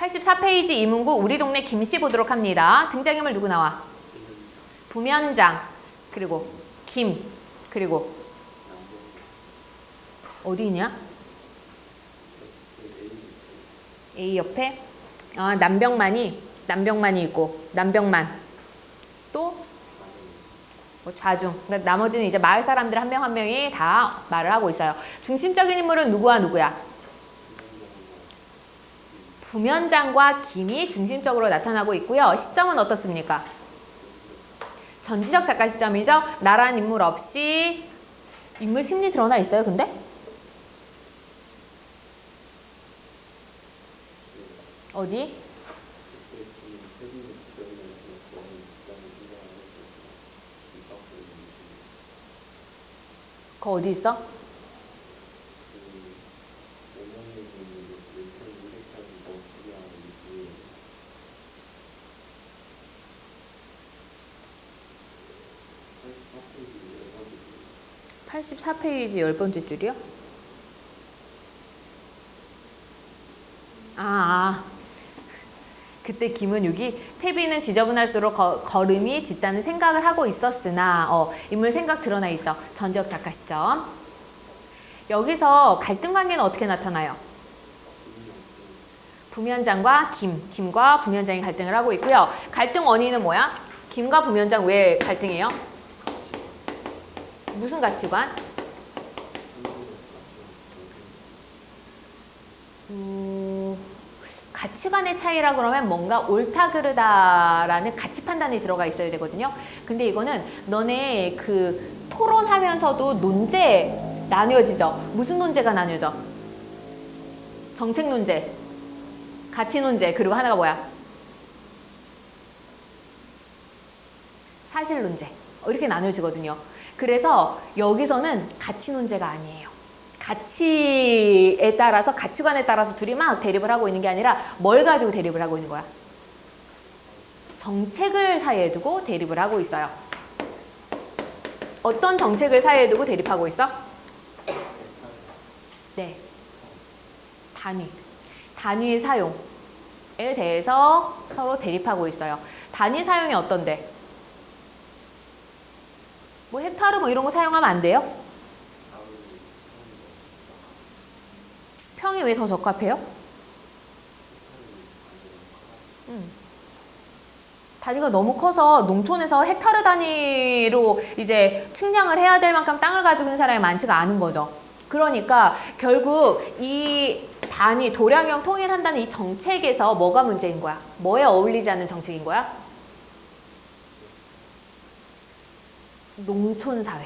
84페이지 이문구 우리 동네 김씨 보도록 합니다. 등장인물 누구 나와? 부면장, 그리고 김, 그리고 어디 있냐? A 옆에 남병만이 있고 남병만 또 뭐 좌중. 그러니까 나머지는 이제 마을 사람들 한 명 한 명이 다 말을 하고 있어요. 중심적인 인물은 누구와 누구야? 부면장과 김이 중심적으로 나타나고 있고요. 시점은 어떻습니까? 전지적 작가 시점이죠. 나란 인물 없이 인물 심리 드러나 있어요, 근데? 어디? 그거 어디 있어? (84페이지) 10번째 줄이요? 그때 김은육이 퇴비는 지저분할수록 걸음이 짙다는 생각을 하고 있었으나 인물 생각 드러나 있죠. 전지적 작가 시점. 여기서 갈등 관계는 어떻게 나타나요? 부면장과 김과 부면장이 갈등을 하고 있고요. 갈등 원인은 뭐야? 김과 부면장 왜 갈등해요? 무슨 가치관? 가치관의 차이라 그러면 뭔가 옳다 그르다라는 가치 판단이 들어가 있어야 되거든요. 근데 이거는 너네 그 토론하면서도 논제 나뉘어지죠. 무슨 논제가 나뉘어져? 정책 논제, 가치 논제, 그리고 하나가 뭐야? 사실 논제. 이렇게 나뉘어지거든요. 그래서 여기서는 가치 논제가 아니에요. 가치에 따라서, 가치관에 따라서 둘이 막 대립을 하고 있는 게 아니라 뭘 가지고 대립을 하고 있는 거야? 정책을 사이에 두고 대립을 하고 있어요. 어떤 정책을 사이에 두고 대립하고 있어? 네. 단위의 사용에 대해서 서로 대립하고 있어요. 단위 사용이 어떤데? 뭐 헥타르 뭐 이런 거 사용하면 안 돼요? 평이 왜 더 적합해요? 단위가 너무 커서 농촌에서 헥타르 단위로 이제 측량을 해야 될 만큼 땅을 가지고 있는 사람이 많지가 않은 거죠. 그러니까 결국 이 단위, 도량형 통일한다는 이 정책에서 뭐가 문제인 거야? 뭐에 어울리지 않는 정책인 거야? 농촌사회.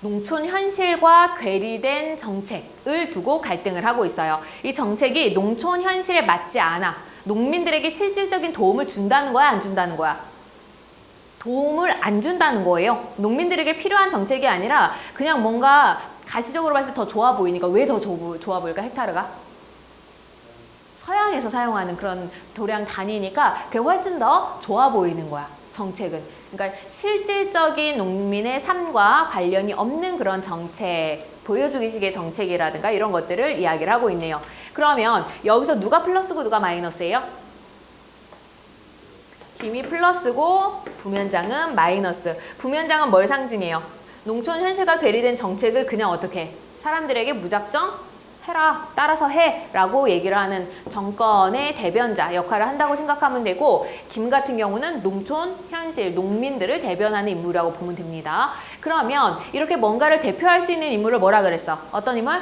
농촌 현실과 괴리된 정책을 두고 갈등을 하고 있어요. 이 정책이 농촌 현실에 맞지 않아. 농민들에게 실질적인 도움을 준다는 거야, 안 준다는 거야? 도움을 안 준다는 거예요. 농민들에게 필요한 정책이 아니라 그냥 뭔가 가시적으로 봤을 때 더 좋아 보이니까. 왜 더 좋아 보일까, 헥타르가? 서양에서 사용하는 그런 도량 단위니까 그게 훨씬 더 좋아 보이는 거야, 정책은. 그러니까 실질적인 농민의 삶과 관련이 없는 그런 정책, 보여주기식의 정책이라든가 이런 것들을 이야기를 하고 있네요. 그러면 여기서 누가 플러스고 누가 마이너스예요? 김이 플러스고 부면장은 마이너스. 부면장은 뭘 상징해요? 농촌 현실과 괴리된 정책을 그냥 어떻게 사람들에게 무작정 해라, 따라서 해 라고 얘기를 하는 정권의 대변자 역할을 한다고 생각하면 되고, 김 같은 경우는 농촌 현실, 농민들을 대변하는 인물이라고 보면 됩니다. 그러면 이렇게 뭔가를 대표할 수 있는 인물을 뭐라 그랬어? 어떤 인물?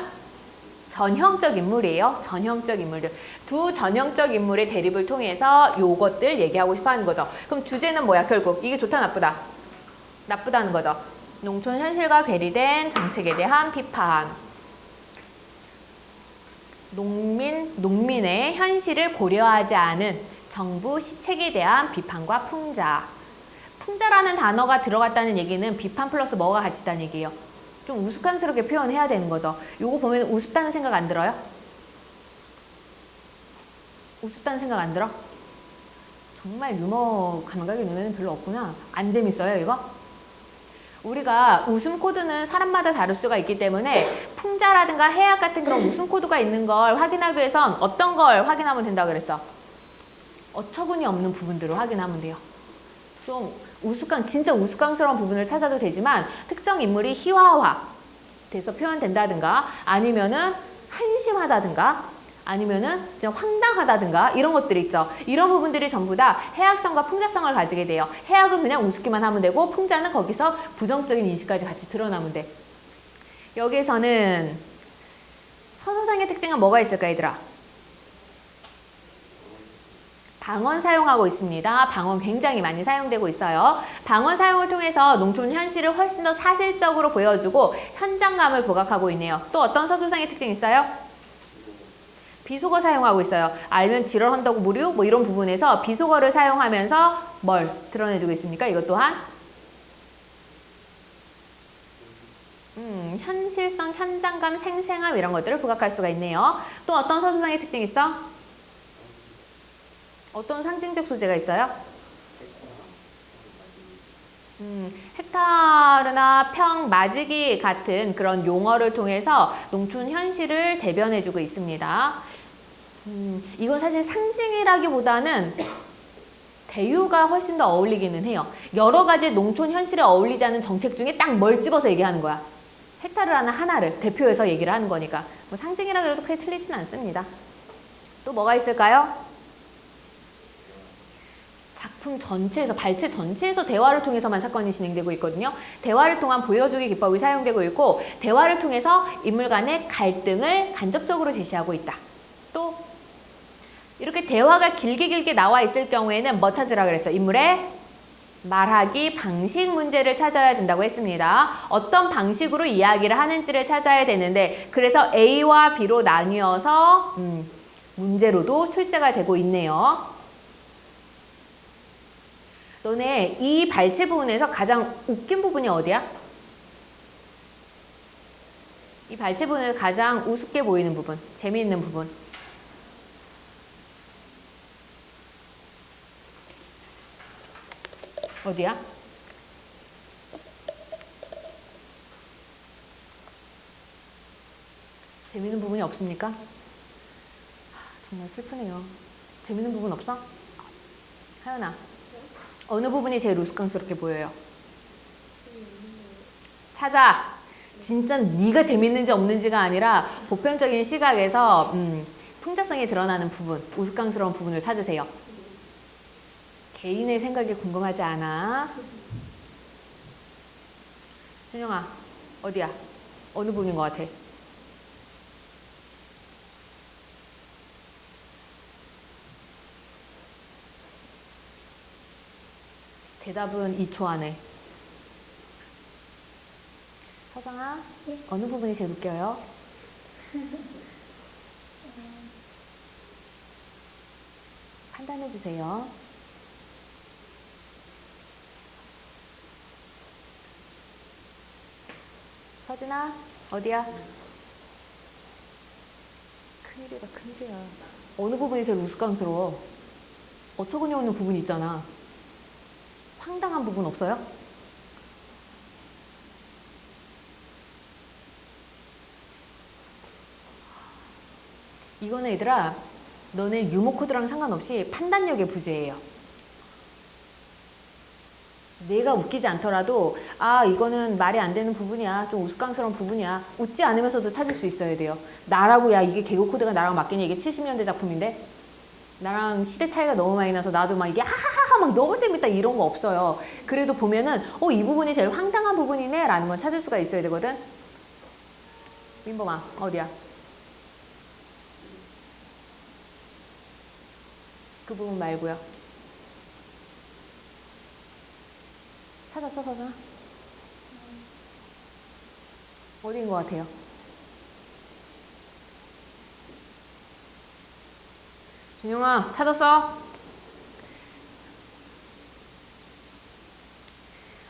전형적 인물이에요. 전형적 인물들. 두 전형적 인물의 대립을 통해서 요것들 얘기하고 싶어 하는 거죠. 그럼 주제는 뭐야, 결국? 이게 좋다, 나쁘다? 나쁘다는 거죠. 농촌 현실과 괴리된 정책에 대한 비판. 농민의 현실을 고려하지 않은 정부 시책에 대한 비판과 풍자. 풍자라는 단어가 들어갔다는 얘기는 비판 플러스 뭐가 같이 있다는 얘기예요. 좀 우스꽝스럽게 표현해야 되는 거죠. 요거 보면 우습다는 생각 안 들어요? 우습다는 생각 안 들어? 정말 유머 감각이 눈에는 별로 없구나. 안 재밌어요, 이거? 우리가 웃음 코드는 사람마다 다를 수가 있기 때문에 풍자라든가 해악 같은 그런 웃음 코드가 있는 걸 확인하기 위해선 어떤 걸 확인하면 된다고 그랬어? 어처구니 없는 부분들을 확인하면 돼요. 좀 진짜 우스꽝스러운 부분을 찾아도 되지만 특정 인물이 희화화 돼서 표현된다든가 아니면은 한심하다든가 아니면은 그냥 황당하다든가 이런 것들이 있죠. 이런 부분들이 전부 다 해악성과 풍자성을 가지게 돼요. 해악은 그냥 우습기만 하면 되고 풍자는 거기서 부정적인 인식까지 같이 드러나면 돼. 여기에서는 서술상의 특징은 뭐가 있을까 얘들아? 방언 사용하고 있습니다. 방언 굉장히 많이 사용되고 있어요. 방언 사용을 통해서 농촌 현실을 훨씬 더 사실적으로 보여주고 현장감을 부각하고 있네요. 또 어떤 서술상의 특징이 있어요? 비속어 사용하고 있어요. 알면 지랄한다고 무료? 뭐 이런 부분에서 비속어를 사용하면서 뭘 드러내주고 있습니까? 이것 또한 현실성, 현장감, 생생함 이런 것들을 부각할 수가 있네요. 또 어떤 서술상의 특징이 있어? 어떤 상징적 소재가 있어요? 헥타르나 평, 맞이기 같은 그런 용어를 통해서 농촌 현실을 대변해주고 있습니다. 이건 사실 상징이라기보다는 대유가 훨씬 더 어울리기는 해요. 여러 가지 농촌 현실에 어울리지 않은 정책 중에 딱 뭘 집어서 얘기하는 거야. 헥타르라는 하나를 대표해서 얘기를 하는 거니까 뭐 상징이라 그래도 크게 틀리진 않습니다. 또 뭐가 있을까요? 작품 전체에서, 발췌 전체에서 대화를 통해서만 사건이 진행되고 있거든요. 대화를 통한 보여주기 기법이 사용되고 있고 대화를 통해서 인물 간의 갈등을 간접적으로 제시하고 있다. 또 이렇게 대화가 길게 나와 있을 경우에는 뭐 찾으라 그랬어? 인물의 말하기 방식 문제를 찾아야 된다고 했습니다. 어떤 방식으로 이야기를 하는지를 찾아야 되는데 그래서 A와 B로 나뉘어서 문제로도 출제가 되고 있네요. 너네 이 발췌 부분에서 가장 웃긴 부분이 어디야? 이 발췌 부분에서 가장 우습게 보이는 부분, 재미있는 부분. 어디야? 재미있는 부분이 없습니까? 정말 슬프네요. 재미있는 부분 없어? 하연아, 어느 부분이 제일 우스꽝스럽게 보여요? 찾아! 진짜 네가 재밌는지 없는지가 아니라 보편적인 시각에서 풍자성이 드러나는 부분, 우스꽝스러운 부분을 찾으세요. 개인의 생각이 궁금하지 않아? 준영아, 어디야? 어느 부분인 것 같아? 대답은 2초 안에. 서정아, 네? 어느 부분이 제일 웃겨요? 판단해주세요. 서진아, 어디야? 큰일이다, 큰일이야. 어느 부분이 제일 우스꽝스러워? 어처구니 없는 부분이 있잖아. 황당한 부분 없어요? 이거는 얘들아, 너네 유머 코드랑 상관없이 판단력의 부재예요. 내가 웃기지 않더라도 아 이거는 말이 안 되는 부분이야, 좀 우스꽝스러운 부분이야, 웃지 않으면서도 찾을 수 있어야 돼요. 나라고 야 이게 개그 코드가 나랑 맞겠냐, 이게 70년대 작품인데 나랑 시대 차이가 너무 많이 나서 나도 막 이게 하하하 막 너무 재밌다 이런 거 없어요. 그래도 보면은 이 부분이 제일 황당한 부분이네 라는 건 찾을 수가 있어야 되거든. 민범아, 어디야? 그 부분 말고요. 찾았어, 서준아? 어디인 것 같아요? 준영아, 찾았어?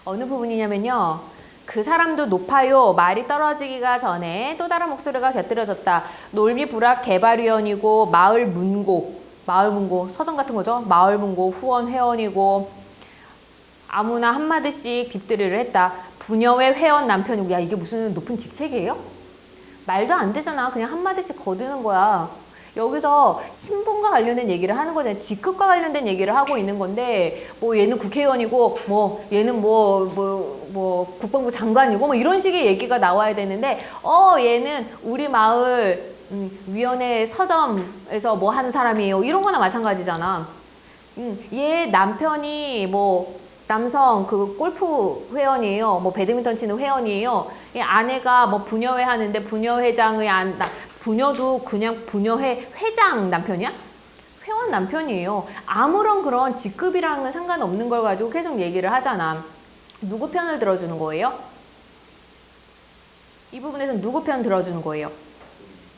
어느 부분이냐면요. 그 사람도 높아요. 말이 떨어지기가 전에 또 다른 목소리가 곁들여졌다. 놀미불락 개발위원이고 마을문고 서점 같은 거죠. 마을문고 후원 회원이고 아무나 한마디씩 뒷들이를 했다. 부녀회 회원 남편이고, 야, 이게 무슨 높은 직책이에요? 말도 안 되잖아. 그냥 한마디씩 거드는 거야. 여기서 신분과 관련된 얘기를 하는 거잖아요. 직급과 관련된 얘기를 하고 있는 건데, 뭐 얘는 국회의원이고, 뭐 얘는 뭐 국방부 장관이고, 뭐 이런 식의 얘기가 나와야 되는데, 얘는 우리 마을 위원회 서점에서 뭐 하는 사람이에요. 이런 거나 마찬가지잖아. 얘 남편이 뭐 남성 그 골프 회원이에요. 뭐 배드민턴 치는 회원이에요. 얘 아내가 뭐 부녀회 하는데 부녀회장의 부녀도 그냥 부녀회 회장 남편이야? 회원 남편이에요. 아무런 그런 직급이랑은 상관없는 걸 가지고 계속 얘기를 하잖아. 누구 편을 들어주는 거예요? 이 부분에서는 누구 편 들어주는 거예요?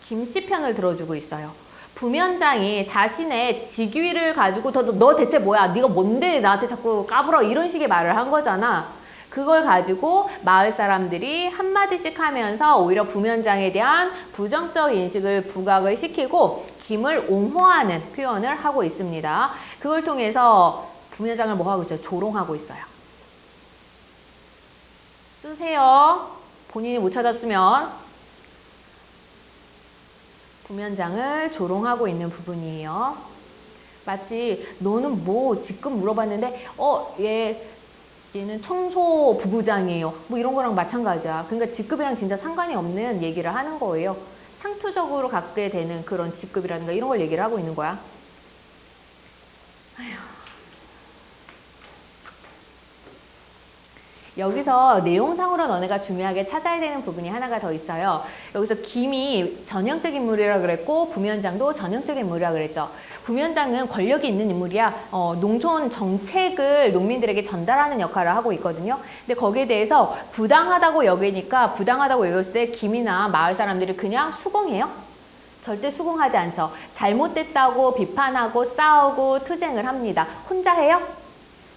김 씨 편을 들어주고 있어요. 부면장이 자신의 직위를 가지고 너 대체 뭐야? 네가 뭔데 나한테 자꾸 까불어? 이런 식의 말을 한 거잖아. 그걸 가지고 마을 사람들이 한마디씩 하면서 오히려 부면장에 대한 부정적 인식을 부각을 시키고 김을 옹호하는 표현을 하고 있습니다. 그걸 통해서 부면장을 뭐 하고 있어요? 조롱하고 있어요. 쓰세요. 본인이 못 찾았으면. 부면장을 조롱하고 있는 부분이에요. 마치 너는 뭐 직급 물어봤는데 얘는 청소 부부장이에요. 뭐 이런 거랑 마찬가지야. 그러니까 직급이랑 진짜 상관이 없는 얘기를 하는 거예요. 상투적으로 갖게 되는 그런 직급이라든가 이런 걸 얘기를 하고 있는 거야. 여기서 내용상으로 너네가 중요하게 찾아야 되는 부분이 하나가 더 있어요. 여기서 김이 전형적 인물이라 그랬고 부면장도 전형적 인물이라 그랬죠. 부면장은 권력이 있는 인물이야. 농촌 정책을 농민들에게 전달하는 역할을 하고 있거든요. 근데 거기에 대해서 부당하다고 여겼을 때 김이나 마을 사람들이 그냥 수긍해요? 절대 수긍하지 않죠. 잘못됐다고 비판하고 싸우고 투쟁을 합니다. 혼자 해요?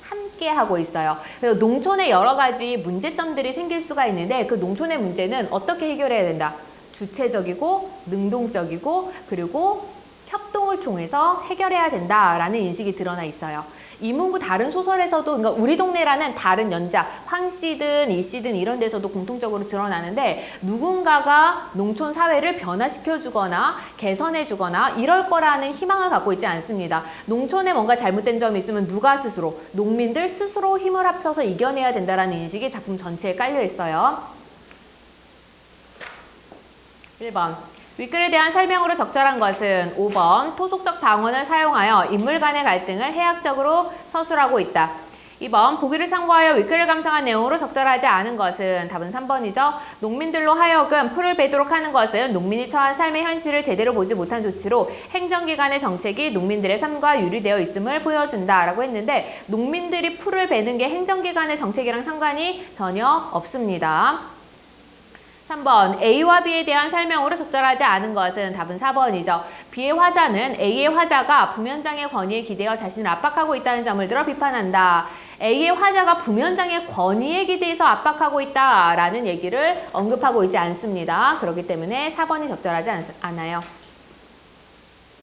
함께 하고 있어요. 그래서 농촌에 여러 가지 문제점들이 생길 수가 있는데 그 농촌의 문제는 어떻게 해결해야 된다? 주체적이고 능동적이고 그리고 협동을 통해서 해결해야 된다라는 인식이 드러나 있어요. 이문구 다른 소설에서도 그러니까 우리 동네라는 다른 연작 황씨든 이씨든 이런 데서도 공통적으로 드러나는데 누군가가 농촌 사회를 변화시켜주거나 개선해주거나 이럴 거라는 희망을 갖고 있지 않습니다. 농촌에 뭔가 잘못된 점이 있으면 누가 스스로? 농민들 스스로 힘을 합쳐서 이겨내야 된다는 인식이 작품 전체에 깔려 있어요. 1번. 윗글에 대한 설명으로 적절한 것은 5번 토속적 방언을 사용하여 인물 간의 갈등을 해학적으로 서술하고 있다. 2번 보기를 참고하여 윗글을 감상한 내용으로 적절하지 않은 것은 답은 3번이죠. 농민들로 하여금 풀을 베도록 하는 것은 농민이 처한 삶의 현실을 제대로 보지 못한 조치로 행정기관의 정책이 농민들의 삶과 유리되어 있음을 보여준다라고 했는데 농민들이 풀을 베는 게 행정기관의 정책이랑 상관이 전혀 없습니다. 3번 A와 B에 대한 설명으로 적절하지 않은 것은 답은 4번이죠. B의 화자는 A의 화자가 부면장의 권위에 기대어 자신을 압박하고 있다는 점을 들어 비판한다. A의 화자가 부면장의 권위에 기대서 압박하고 있다라는 얘기를 언급하고 있지 않습니다. 그렇기 때문에 4번이 적절하지 않아요.